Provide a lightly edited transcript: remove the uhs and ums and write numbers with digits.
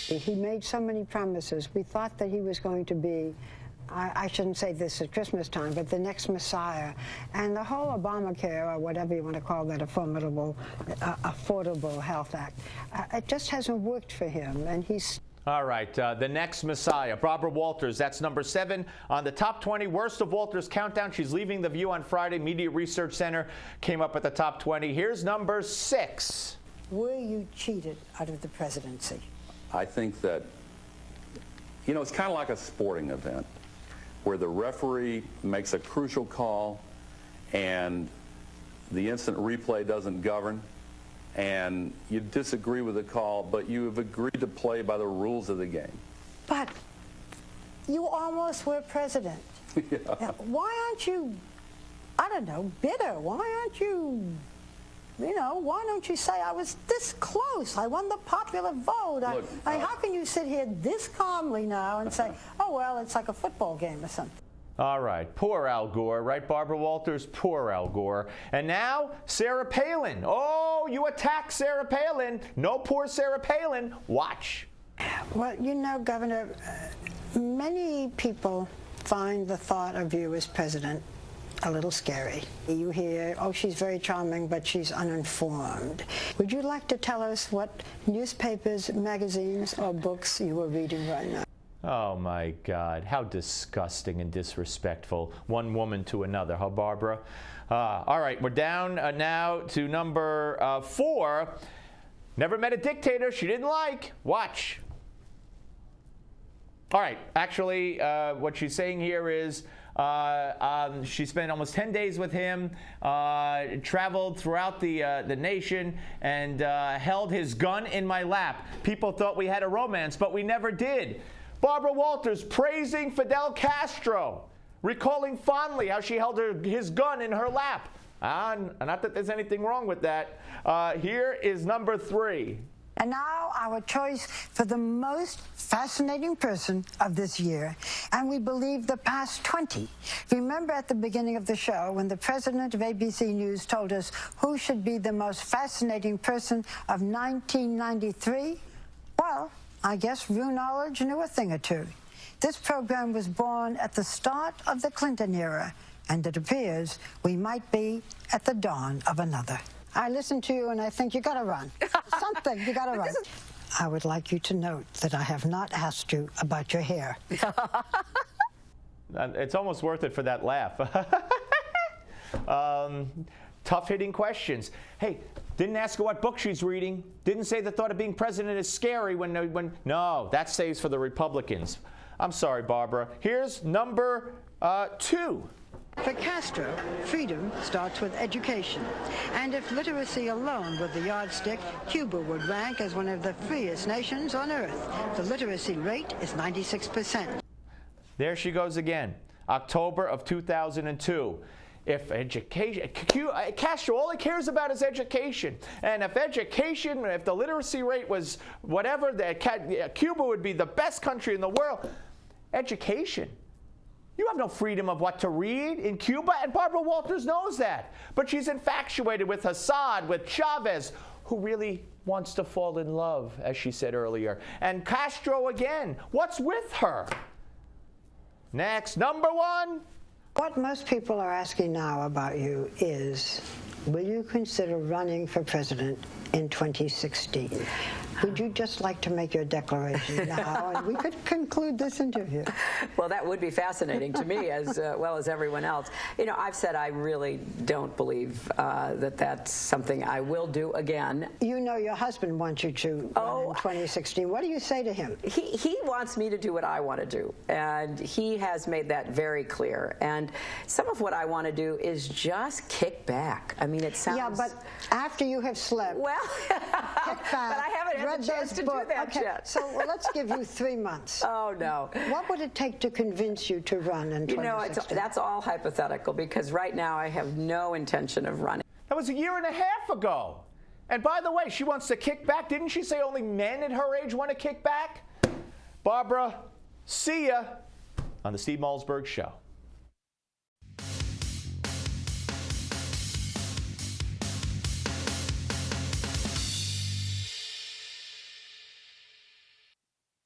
He made so many promises. We thought that he was going to be, I shouldn't say this at Christmas time, but the next Messiah. And the whole Obamacare, or whatever you want to call that, Affordable Health Act, it just hasn't worked for him. And he's... All right, the next Messiah, Barbara Walters. That's number 7 on the top 20 worst of Walters countdown. She's leaving The View on Friday. Media Research Center came up with the top 20. Here's number 6. Were you cheated out of the presidency? I think that, you know, it's kind of like a sporting event where the referee makes a crucial call and the instant replay doesn't govern, and you disagree with the call, but you have agreed to play by the rules of the game. But you almost were president. Yeah. Now, why aren't you, I don't know, bitter? Why aren't you, you know, why don't you say, I was this close, I won the popular vote? Look, how can you sit here this calmly now and say, oh, well, it's like a football game or something? All right, poor Al Gore, right, Barbara Walters? Poor Al Gore. And now, Sarah Palin. Oh, you attack Sarah Palin. No, poor Sarah Palin. Watch. Well, you know, Governor, many people find the thought of you as president a little scary. You hear, oh, she's very charming, but she's uninformed. Would you like to tell us what newspapers, magazines, or books you are reading right now? Oh, my God. How disgusting and disrespectful. One woman to another, huh, Barbara? All right, we're down now to number 4. Never met a dictator she didn't like. Watch. All right, actually, what she's saying here is she spent almost 10 days with him, traveled throughout the nation, and held his gun in my lap. People thought we had a romance, but we never did. Barbara Walters praising Fidel Castro, recalling fondly how she held his gun in her lap. Not that there's anything wrong with that. Here is number 3. And now our choice for the most fascinating person of this year, and we believe the past 20. Remember at the beginning of the show when the president of ABC News told us who should be the most fascinating person of 1993? Well, I guess Rue Knowledge knew a thing or two. This program was born at the start of the Clinton era, and it appears we might be at the dawn of another. I listen to you and I think you gotta run. Something, you gotta run. I would like you to note that I have not asked you about your hair. It's almost worth it for that laugh. Tough-hitting questions. Hey, didn't ask her what book she's reading. Didn't say the thought of being president is scary when no, that stays for the Republicans. I'm sorry, Barbara. Here's number 2. For Castro, freedom starts with education. And if literacy alone were the yardstick, Cuba would rank as one of the freest nations on earth. The literacy rate is 96%. There she goes again. October of 2002. If education, Castro, all he cares about is education. And if the literacy rate was whatever, Cuba would be the best country in the world. Education. You have no freedom of what to read in Cuba, and Barbara Walters knows that. But she's infatuated with Assad, with Chavez, who really wants to fall in love, as she said earlier. And Castro again. What's with her? Next, number 1. What most people are asking now about you is, will you consider running for president in 2016? Would you just like to make your declaration now, and we could conclude this interview? Well, that would be fascinating to me as well as everyone else. You know, I've said I really don't believe that that's something I will do again. You know your husband wants you to run in 2016. What do you say to him? He wants me to do what I want to do, and he has made that very clear. And some of what I want to do is just kick back. I mean, it sounds... Yeah, but after you have slept, well, kick back, but I haven't had the chance to do that yet. So let's give you 3 months. Oh, no. What would it take to convince you to run in 2016? You know, that's all hypothetical, because right now I have no intention of running. That was 1.5 years ago. And by the way, she wants to kick back. Didn't she say only men at her age want to kick back? Barbara, see ya on the Steve Malzberg Show.